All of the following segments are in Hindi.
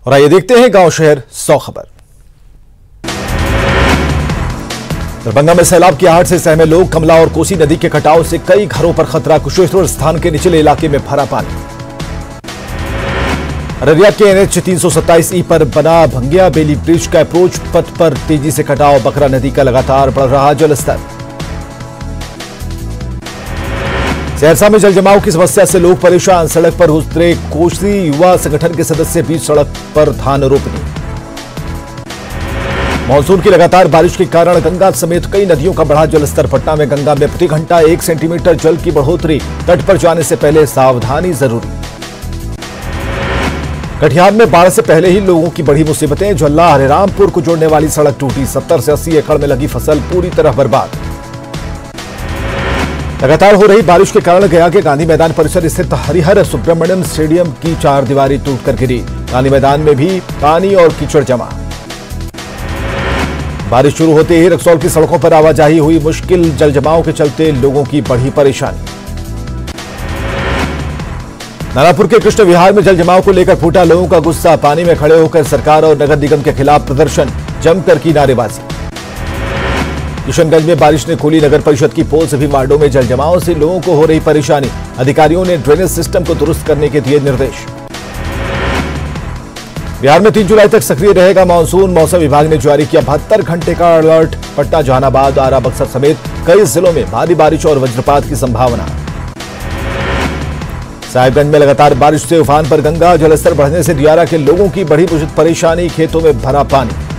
और आइए देखते हैं गांव शहर 100 खबर। दरभंगा में सैलाब की आहट से सहमे लोग। कमला और कोसी नदी के कटाव से कई घरों पर खतरा। कुशेश्वर स्थान के निचले इलाके में भरा पानी। अररिया के NH 327E पर बना भंगिया बेली ब्रिज का अप्रोच पथ पर तेजी से कटाव। बकरा नदी का लगातार बढ़ रहा जलस्तर। सहरसा में जलजमाव की समस्या से लोग परेशान। सड़क पर उतरे कोसी युवा संगठन के सदस्य बीच सड़क पर धान रोपनी। मानसून की लगातार बारिश के कारण गंगा समेत कई नदियों का बढ़ा जलस्तर। पटना में गंगा में प्रति घंटा 1 सेंटीमीटर जल की बढ़ोतरी। तट पर जाने से पहले सावधानी जरूरी। कटिहार में बाढ़ से पहले ही लोगों की बड़ी मुसीबतें। झल्ला हरिरामपुर को जोड़ने वाली सड़क टूटी। 70 से 80 एकड़ में लगी फसल पूरी तरह बर्बाद। लगातार हो रही बारिश के कारण गया के गांधी मैदान परिसर स्थित हरिहर सुब्रमण्यम स्टेडियम की 4 दीवारें टूटकर गिरी। गांधी मैदान में भी पानी और कीचड़ जमा। बारिश शुरू होते ही रक्सौल की सड़कों पर आवाजाही हुई मुश्किल। जलजमाव के चलते लोगों की बढ़ी परेशानी। नानापुर के कृष्ण विहार में जलजमाव को लेकर फूटा लोगों का गुस्सा। पानी में खड़े होकर सरकार और नगर निगम के खिलाफ प्रदर्शन। जमकर की नारेबाजी। किशनगंज में बारिश ने खोली नगर परिषद की पोल। सभी वार्डों में जलजमाव से लोगों को हो रही परेशानी। अधिकारियों ने ड्रेनेज सिस्टम को दुरुस्त करने के दिए निर्देश। बिहार में 3 जुलाई तक सक्रिय रहेगा मानसून। मौसम विभाग ने जारी किया 72 घंटे का अलर्ट। पटना, जहानाबाद, आरा, बक्सर समेत कई जिलों में भारी बारिश और वज्रपात की संभावना। साहिबगंज में लगातार बारिश से उफान पर गंगा। जलस्तर बढ़ने से दियारा के लोगों की बढ़ी परेशानी। खेतों में भरा पानी।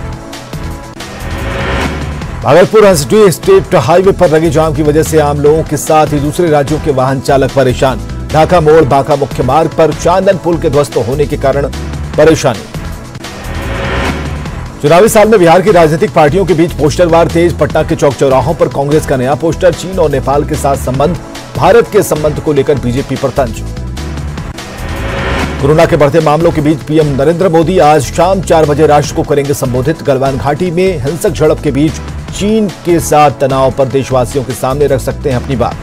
भागलपुर हंसडी स्टेट हाईवे पर लगे जाम की वजह से आम लोगों के साथ ही दूसरे राज्यों के वाहन चालक परेशान। ढाका मोड़ बांका मुख्य मार्ग पर चांदन पुल के ध्वस्त होने के कारण परेशानी। चुनावी साल में बिहार की राजनीतिक पार्टियों के बीच पोस्टर वार तेज। पटना के चौक चौराहों पर कांग्रेस का नया पोस्टर। चीन और नेपाल के साथ संबंध, भारत के संबंध को लेकर बीजेपी पर तंज। कोरोना के बढ़ते मामलों के बीच पीएम नरेंद्र मोदी आज शाम 4 बजे राष्ट्र को करेंगे संबोधित। गलवान घाटी में हिंसक झड़प के बीच चीन के साथ तनाव पर देशवासियों के सामने रख सकते हैं अपनी बात।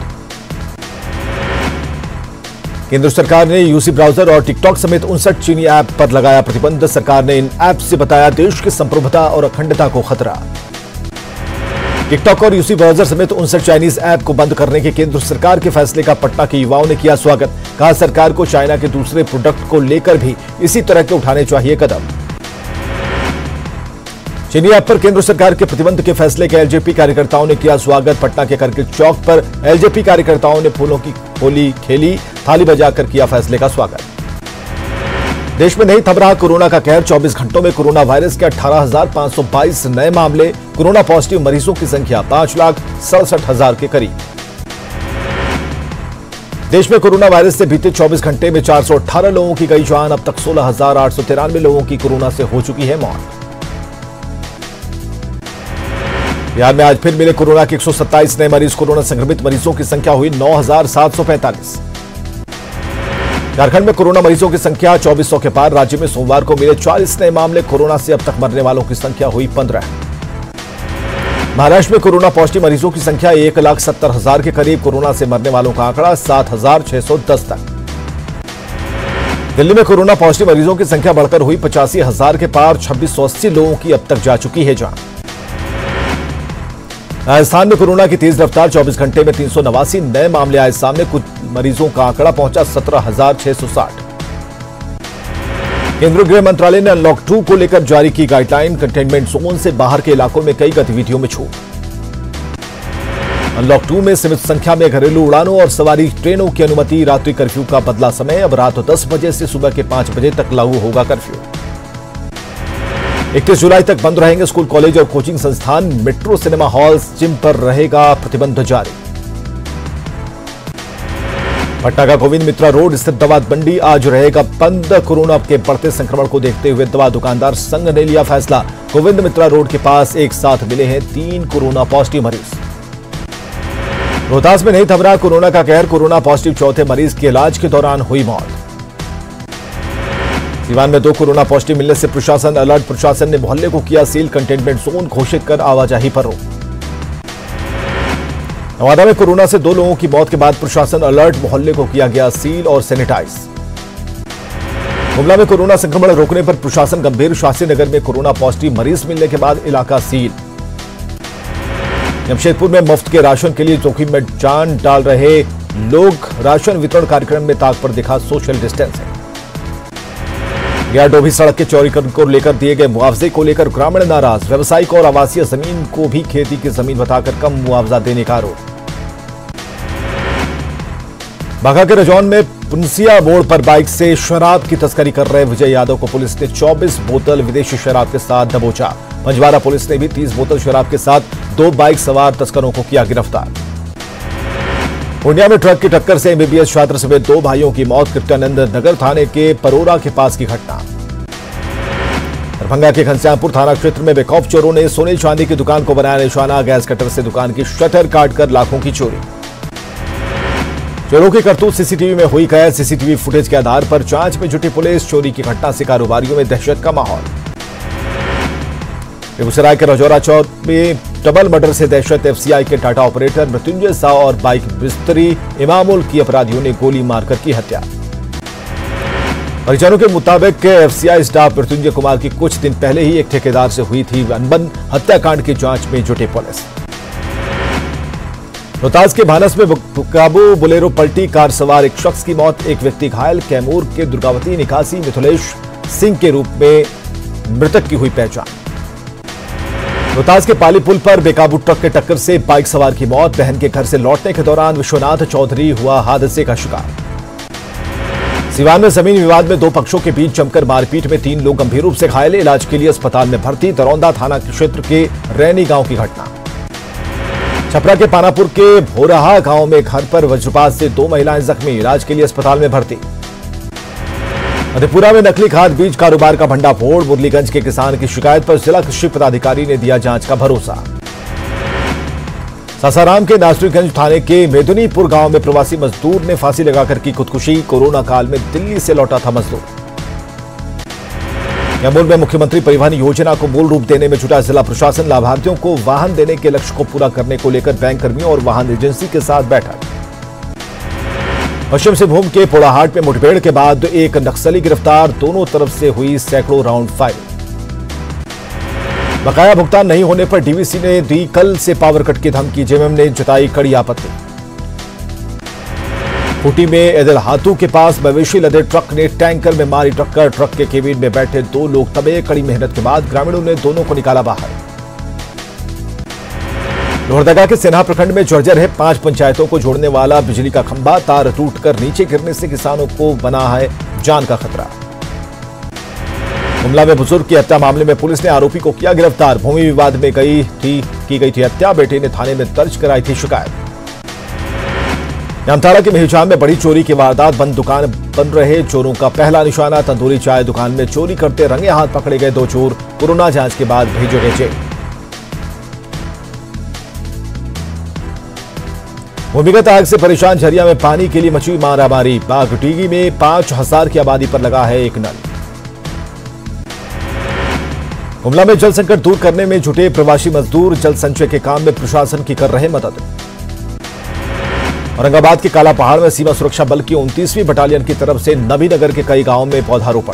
केंद्र सरकार ने यूसी ब्राउजर और टिकटॉक समेत 59 चीनी ऐप पर लगाया प्रतिबंध। सरकार ने इन ऐप से बताया देश की संप्रभुता और अखंडता को खतरा। टिकटॉक और यूसी ब्राउजर समेत 59 चाइनीज ऐप को बंद करने के केंद्र सरकार के फैसले का पटना के युवाओं ने किया स्वागत। कहा सरकार को चाइना के दूसरे प्रोडक्ट को लेकर भी इसी तरह के उठाने चाहिए कदम। चीनी ऐप पर केंद्र सरकार के प्रतिबंध के फैसले के एलजेपी कार्यकर्ताओं ने किया स्वागत। पटना के करगिल चौक पर एलजेपी कार्यकर्ताओं ने फूलों की होली खेली। थाली बजाकर किया फैसले का स्वागत। देश में नहीं थम रहा कोरोना का कहर। 24 घंटों में कोरोना वायरस के 18,522 नए मामले। कोरोना पॉजिटिव मरीजों की संख्या 5,67,000 के करीब। देश में कोरोना वायरस से बीते 24 घंटे में 418 लोगों की गई जान। अब तक 16,893 लोगों की कोरोना से हो चुकी है मौत। बिहार में आज फिर मिले कोरोना के 127 नए मरीज। कोरोना संक्रमित मरीजों की संख्या हुई 9,745। झारखंड में कोरोना मरीजों की संख्या 2400 के पार। राज्य में सोमवार को मिले 40 नए मामले। कोरोना से अब तक मरने वालों की संख्या हुई 15। महाराष्ट्र में कोरोना पॉजिटिव मरीजों की संख्या 1,70,000 के करीब। कोरोना से मरने वालों का आंकड़ा 7,610 तक। दिल्ली में कोरोना पॉजिटिव मरीजों की संख्या बढ़कर हुई 85,000 के पार। 2680 लोगों की अब तक जा चुकी है जान। राजस्थान में कोरोना की तेज रफ्तार। 24 घंटे में 389 नए मामले आए सामने। कुछ मरीजों का आंकड़ा पहुंचा 17,660। केंद्रीय गृह मंत्रालय ने अनलॉक 2 को लेकर जारी की गाइडलाइन। कंटेनमेंट जोन से बाहर के इलाकों में कई गतिविधियों में छूट। अनलॉक 2 में सीमित संख्या में घरेलू उड़ानों और सवारी ट्रेनों की अनुमति। रात्रि कर्फ्यू का बदला समय। अब रात 10 बजे से सुबह के 5 बजे तक लागू होगा कर्फ्यू। 31 जुलाई तक बंद रहेंगे स्कूल, कॉलेज और कोचिंग संस्थान। मेट्रो, सिनेमा हॉल्स, जिम पर रहेगा प्रतिबंध जारी। पटना का गोविंद मित्रा रोड स्थित दवा मंडी आज रहेगा बंद। कोरोना के बढ़ते संक्रमण को देखते हुए दवा दुकानदार संघ ने लिया फैसला। गोविंद मित्रा रोड के पास एक साथ मिले हैं 3 कोरोना पॉजिटिव मरीज। रोहतास में नहीं थम रहा कोरोना का कहर। कोरोना पॉजिटिव चौथे मरीज की इलाज के दौरान हुई मौत। सीवान में 2 कोरोना पॉजिटिव मिलने से प्रशासन अलर्ट। प्रशासन ने मोहल्ले को किया सील। कंटेनमेंट जोन घोषित कर आवाजाही पर रोक। नवादा में कोरोना से 2 लोगों की मौत के बाद प्रशासन अलर्ट। मोहल्ले को किया गया सील और सैनिटाइज। गुमला में कोरोना संक्रमण रोकने पर प्रशासन गंभीर। शास्त्री नगर में कोरोना पॉजिटिव मरीज मिलने के बाद इलाका सील। जमशेदपुर में मुफ्त के राशन के लिए जोखिम में जान डाल रहे लोग। राशन वितरण कार्यक्रम में ताक पर दिखा सोशल डिस्टेंसिंग। डोभी सड़क के चौड़ीकरण को लेकर दिए गए मुआवजे को लेकर ग्रामीण नाराज। व्यवसायिक और आवासीय जमीन को भी खेती की जमीन बताकर कम मुआवजा देने का आरोप। बाघा के रजौन में पुनसिया मोड़ पर बाइक से शराब की तस्करी कर रहे विजय यादव को पुलिस ने 24 बोतल विदेशी शराब के साथ दबोचा। पंजवारा पुलिस ने भी 30 बोतल शराब के साथ 2 बाइक सवार तस्करों को किया गिरफ्तार। पूर्णिया में ट्रक की टक्कर से एमबीबीएस छात्र समेत 2 भाइयों की मौत। कृत्यानंद नगर थाने के परोरा के पास की घटना। दरभंगा के घनश्यामपुर थाना क्षेत्र में बेखौफ चोरों ने सोने चांदी की दुकान को बनाया निशाना। गैस कटर से दुकान की शटर काटकर लाखों की चोरी। चोरों की करतूत सीसीटीवी में हुई कैद। सीसीटीवी फुटेज के आधार पर जांच में जुटी पुलिस। चोरी की घटना से कारोबारियों में दहशत का माहौल। बेगूसराय के रजौरा चौक में डबल मर्डर से दहशत। एफसीआई के टाटा ऑपरेटर मृत्युंजय साव और बाइक मिस्त्री इमामुल की अपराधियों ने गोली मारकर की हत्या। परिजनों के मुताबिक एफसीआई स्टाफ मृत्युंजय कुमार की कुछ दिन पहले ही एक ठेकेदार से हुई थी अनबन। हत्याकांड की जांच में जुटी पुलिस। रोहतास के भानस में काबू बोलेरो पलटी। कार सवार एक शख्स की मौत, एक व्यक्ति घायल। कैमूर के दुर्गावती निकासी मिथिलेश सिंह के रूप में मृतक की हुई पहचान। रोहतास के पाली पुल पर बेकाबू ट्रक के टक्कर से बाइक सवार की मौत। बहन के घर से लौटने के दौरान विश्वनाथ चौधरी हुआ हादसे का शिकार। सिवान में जमीन विवाद में 2 पक्षों के बीच जमकर मारपीट में 3 लोग गंभीर रूप से घायल। इलाज के लिए अस्पताल में भर्ती। दरौंदा थाना क्षेत्र के रैनी गांव की घटना। छपरा के पानापुर के भोरहा गांव में घर पर वज्रपात से 2 महिलाएं जख्मी। इलाज के लिए अस्पताल में भर्ती। मधेपुरा में नकली खाद बीज कारोबार का भंडाफोड़। मुरलीगंज के किसान की शिकायत पर जिला कृषि पदाधिकारी ने दिया जांच का भरोसा। सासाराम के नासरीगंज थाने के मेदुनीपुर गांव में प्रवासी मजदूर ने फांसी लगाकर की खुदकुशी। कोरोना काल में दिल्ली से लौटा था मजदूर। कैमूर में मुख्यमंत्री परिवहन योजना को मूल रूप देने में जुटा जिला प्रशासन। लाभार्थियों को वाहन देने के लक्ष्य को पूरा करने को लेकर बैंक कर्मियों और वाहन एजेंसी के साथ बैठक। पश्चिम सिंहभूम के पोड़ाहाट में मुठभेड़ के बाद एक नक्सली गिरफ्तार। दोनों तरफ से हुई सैकड़ों राउंड फायरिंग। बकाया भुगतान नहीं होने पर डीवीसी ने दी कल से पावर कट की धमकी। जेएमएम ने जताई कड़ी आपत्ति। खूंटी में एदल हाथू के पास मवेशी लदे ट्रक ने टैंकर में मारी टक्कर। ट्रक के केबिन में बैठे 2 लोग दबे। कड़ी मेहनत के बाद ग्रामीणों ने दोनों को निकाला बाहर। लोहरदगा के सेन्हा प्रखंड में जर्जर है 5 पंचायतों को जोड़ने वाला बिजली का खंभा। तार टूटकर नीचे गिरने से किसानों को बना है जान का खतरा। गुमला में बुजुर्ग की हत्या मामले में पुलिस ने आरोपी को किया गिरफ्तार। भूमि विवाद में की गई थी हत्या। बेटे ने थाने में दर्ज कराई थी शिकायत। जामताड़ा के मेहजाम में बड़ी चोरी की वारदात। बंद दुकान बन रहे चोरों का पहला निशाना। तंदूरी चाय दुकान में चोरी करते रंगे हाथ पकड़े गए 2 चोर। कोरोना जांच के बाद भेजे गए जेल। भूमिगत आग से परेशान झरिया में पानी के लिए मची मारामारी। बागटीगी में 5000 की आबादी पर लगा है एक नल। गुमला में जल संकट दूर करने में जुटे प्रवासी मजदूर। जल संचय के काम में प्रशासन की कर रहे मदद। औरंगाबाद के काला पहाड़ में सीमा सुरक्षा बल की 29वीं बटालियन की तरफ से नबीनगर के कई गांवों में पौधारोपण।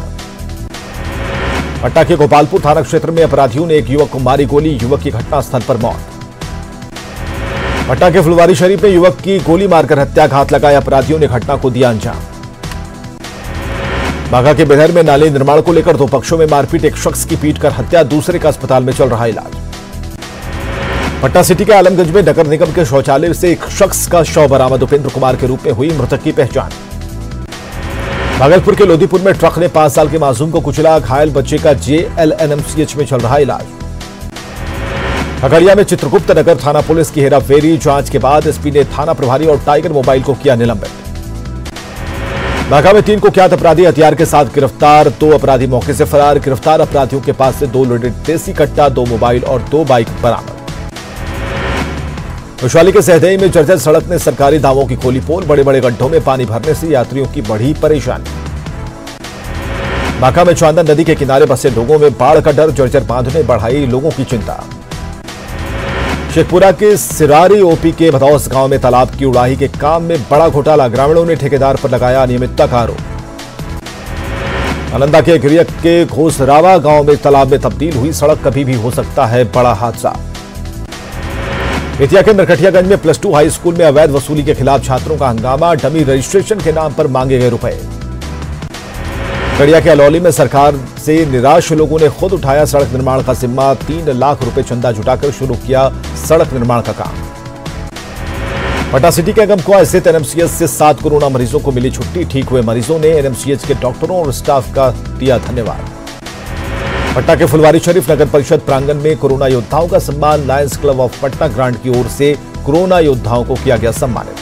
पटना के गोपालपुर थाना क्षेत्र में अपराधियों ने एक युवक को मारी गोली। युवक की घटनास्थल पर मौत। पटना के फुलवारी शरीफ में युवक की गोली मारकर हत्या। घात लगाए अपराधियों ने घटना को दिया अंजाम। बाघा के बेधर में नाले निर्माण को लेकर 2 पक्षों में मारपीट। एक शख्स की पीटकर हत्या। दूसरे का अस्पताल में चल रहा इलाज। पटना सिटी के आलमगंज में नगर निगम के शौचालय से एक शख्स का शव बरामद। उपेंद्र कुमार के रूप में हुई मृतक की पहचान। भागलपुर के लोदीपुर में ट्रक ने 5 साल के मासूम को कुचला। घायल बच्चे का जेएलएनएमसीएच में चल रहा इलाज। खगड़िया में चित्रगुप्त नगर थाना पुलिस की हेराफेरी। जांच के बाद एसपी ने थाना प्रभारी और टाइगर मोबाइल को किया निलंबित। बाघा में 3 कुख्यात अपराधी हथियार के साथ गिरफ्तार। 2 अपराधी मौके से फरार। गिरफ्तार अपराधियों के पास से 2 लोडेड देसी कट्टा, 2 मोबाइल और 2 बाइक बरामद। वैशाली के सहदेई में जर्जर सड़क ने सरकारी दावों की खोली पोल। बड़े बड़े गड्ढों में पानी भरने से यात्रियों की बढ़ी परेशानी। बांका में चांदन नदी के किनारे बसे लोगों में बाढ़ का डर। जर्जर बांध ने बढ़ाई लोगों की चिंता। शेखपुरा के सिरारी ओपी के भदौस गांव में तालाब की उड़ाही के काम में बड़ा घोटाला। ग्रामीणों ने ठेकेदार पर लगाया अनियमितता का आरोप। नालंदा के गिरिया के घोसरावा गांव में तालाब में तब्दील हुई सड़क, कभी भी हो सकता है बड़ा हादसा। बेतिया के नरकटियागंज में +2 हाई स्कूल में अवैध वसूली के खिलाफ छात्रों का हंगामा, डमी रजिस्ट्रेशन के नाम पर मांगे गए रुपए। गड़िया के अलौली में सरकार से निराश लोगों ने खुद उठाया सड़क निर्माण का जिम्मा, 3 लाख रुपए चंदा जुटाकर शुरू किया सड़क निर्माण का काम। पटना सिटी के गमकुआ स्थित एनएमसीएच से 7 कोरोना मरीजों को मिली छुट्टी, ठीक हुए मरीजों ने एनएमसीएच के डॉक्टरों और स्टाफ का दिया धन्यवाद। पटना के फुलवारीशरीफ नगर परिषद प्रांगण में कोरोना योद्धाओं का सम्मान, Lions club of Patna grant की ओर से कोरोना योद्धाओं को किया गया सम्मानित।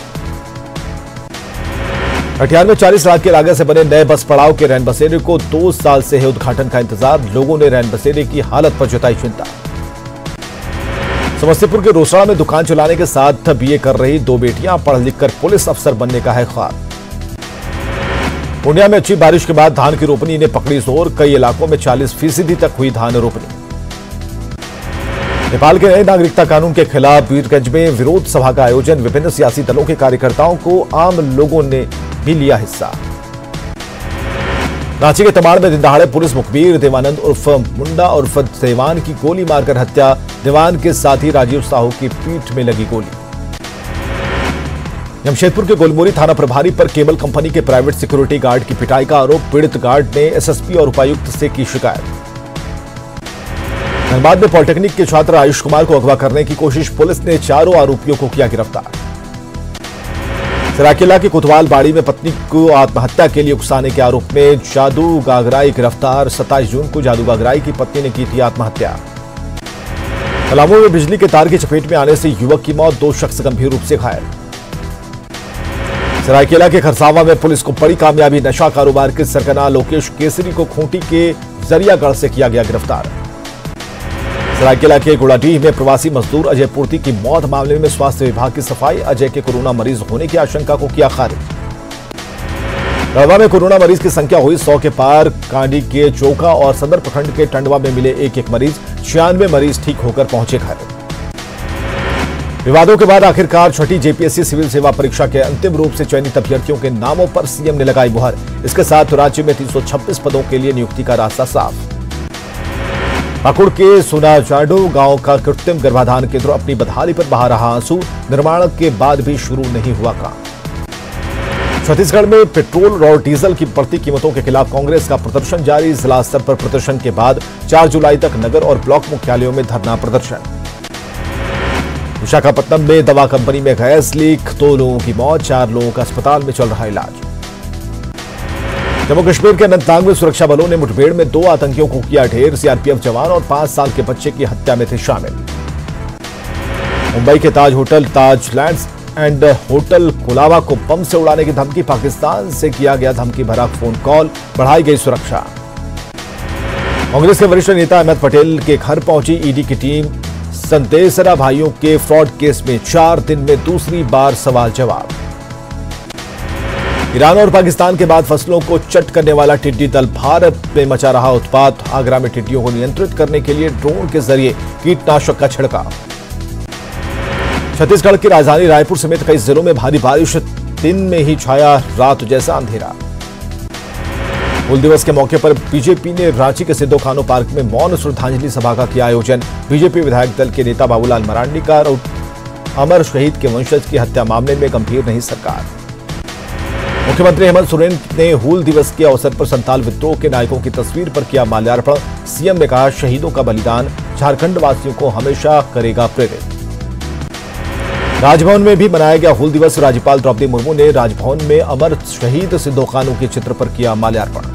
कटिहार में 40 लाख की लागत से बने नए बस पड़ाव के रैन बसेरे को 2 साल से है उद्घाटन का इंतजार, लोगों ने रैन बसेरे की हालत पर जताई चिंता। समस्तीपुर के रोसड़ा में दुकान चलाने के साथ बीए कर रही 2 बेटियां, पढ़ लिखकर पुलिस अफसर बनने का है ख्वाब। पूर्णिया में अच्छी बारिश के बाद धान की रोपनी ने पकड़ी जोर, कई इलाकों में 40% तक हुई धान रोपनी। नेपाल के नए नागरिकता कानून के खिलाफ वीरगंज में विरोध सभा का आयोजन, विभिन्न सियासी दलों के कार्यकर्ताओं को आम लोगों ने भी लिया हिस्सा। रांची के तमाड़ में दिन दहाड़े पुलिस मुखबिर देवानंद उर्फ मुंडा उर्फ देवान की गोली मारकर हत्या, देवान के साथी राजीव साहू की पीठ में लगी गोली। जमशेदपुर के गुलमोरी थाना प्रभारी पर केबल कंपनी के प्राइवेट सिक्योरिटी गार्ड की पिटाई का आरोप, पीड़ित गार्ड ने एसएसपी और उपायुक्त से की शिकायत। धनबाद में पॉलिटेक्निक के छात्र आयुष कुमार को अगवा करने की कोशिश, पुलिस ने 4 आरोपियों को किया गिरफ्तार। सरायकेला की कोतवाल बाड़ी में पत्नी को आत्महत्या के लिए उकसाने के आरोप में जादू गागराई गिरफ्तार, 27 जून को जादू गागराई की पत्नी ने की थी आत्महत्या। पलामू में बिजली के तार की चपेट में आने से युवक की मौत, 2 शख्स गंभीर रूप से घायल। सरायकेला के खरसावा में पुलिस को बड़ी कामयाबी, नशा कारोबार के सरगना लोकेश केसरी को खूंटी के जरियागढ़ से किया गया गिरफ्तार। सरायकेला के गुड़ाडीह में प्रवासी मजदूर अजय पूर्ति की मौत मामले में स्वास्थ्य विभाग की सफाई, अजय के कोरोना मरीज होने की आशंका को किया खारिज। गढ़वा में कोरोना मरीज की संख्या हुई 100 के पार, कांडी के चोका और सदर प्रखंड के टंडवा में मिले 1-1 मरीज, 96 मरीज ठीक होकर पहुंचे घर। विवादों के बाद आखिरकार छठी जेपीएससी सिविल सेवा परीक्षा के अंतिम रूप से चयनित अभ्यर्थियों के नामों पर सीएम ने लगाई मुहर, इसके साथ राज्य में 326 पदों के लिए नियुक्ति का रास्ता साफ। पाकुड़ के सुनाजाडो गांव का कृत्रिम गर्भाधान केंद्र अपनी बदहाली पर बहा रहा आंसू, निर्माण के बाद भी शुरू नहीं हुआ काम। छत्तीसगढ़ में पेट्रोल और डीजल की बढ़ती कीमतों के खिलाफ कांग्रेस का प्रदर्शन जारी, जिला स्तर पर प्रदर्शन के बाद 4 जुलाई तक नगर और ब्लॉक मुख्यालयों में धरना प्रदर्शन। विशाखापट्टनम में दवा कंपनी में गैस लीक, 2 लोगों की मौत, 4 लोगों का अस्पताल में चल रहा इलाज। जम्मू कश्मीर के अनंतनाग में सुरक्षा बलों ने मुठभेड़ में 2 आतंकियों को किया ढेर, सीआरपीएफ जवान और 5 साल के बच्चे की हत्या में थे शामिल। मुंबई के Taj hotel Taj Lands End hotel Colaba को बम से उड़ाने की धमकी, पाकिस्तान से किया गया धमकी भरा फोन कॉल, बढ़ाई गई सुरक्षा। कांग्रेस के वरिष्ठ नेता अहमद पटेल के घर पहुंची ईडी की टीम, संतेसरा भाइयों के फ्रॉड केस में 4 दिन में दूसरी बार सवाल जवाब। ईरान और पाकिस्तान के बाद फसलों को चट करने वाला टिड्डी दल भारत में मचा रहा उत्पात, आगरा में टिड्डियों को नियंत्रित करने के लिए ड्रोन के जरिए कीटनाशक का छिड़काव। छत्तीसगढ़ की राजधानी रायपुर समेत कई जिलों में भारी बारिश, दिन में ही छाया रात जैसा अंधेरा। हूल दिवस के मौके पर बीजेपी ने रांची के सिद्धो कान्हू पार्क में मौन श्रद्धांजलि सभा का किया आयोजन, बीजेपी विधायक दल के नेता बाबूलाल मरांडी का अमर शहीद के वंशज की हत्या मामले में गंभीर नहीं सरकार। मुख्यमंत्री हेमंत सोरेन ने हूल दिवस के अवसर पर संताल विद्रोह के नायकों की तस्वीर पर किया माल्यार्पण, सीएम ने कहा शहीदों का बलिदान झारखंड वासियों को हमेशा करेगा प्रेरित। राजभवन में भी मनाया गया हूल दिवस, राज्यपाल द्रौपदी मुर्मू ने राजभवन में अमर शहीद सिद्धो कान्हू के चित्र पर किया माल्यार्पण।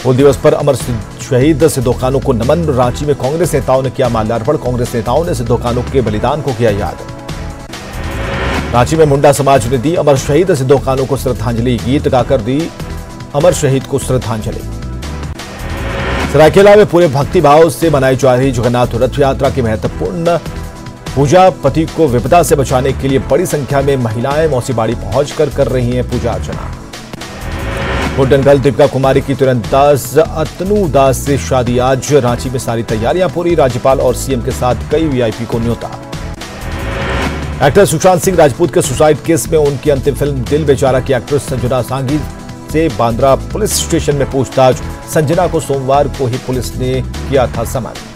हूल दिवस पर अमर शहीद सिद्धो कान्हू को नमन, रांची में कांग्रेस नेताओं ने किया माल्यार्पण, कांग्रेस नेताओं ने सिद्धो कान्हू के बलिदान को किया याद। रांची में मुंडा समाज ने दी अमर शहीद सिद्धो कान्हू को श्रद्धांजलि, गीत गाकर दी अमर शहीद को श्रद्धांजलि। सरायकेला में पूरे भक्तिभाव से मनाई जा रही जगन्नाथ रथ यात्रा की महत्वपूर्ण पूजा, पति को विपदा से बचाने के लिए बड़ी संख्या में महिलाएं मौसीबाड़ी पहुंचकर कर रही हैं पूजा अर्चना। गोल्डन गर्ल दीपिका कुमारी की तीरंदाज अतनु दास से शादी आज, रांची में सारी तैयारियां पूरी, राज्यपाल और सीएम के साथ कई वीआईपी को न्योता। एक्टर सुशांत सिंह राजपूत के सुसाइड केस में उनकी अंतिम फिल्म दिल बेचारा की एक्ट्रेस संजना सांघी से बांद्रा पुलिस स्टेशन में पूछताछ। संजना को सोमवार को ही पुलिस ने किया था समन।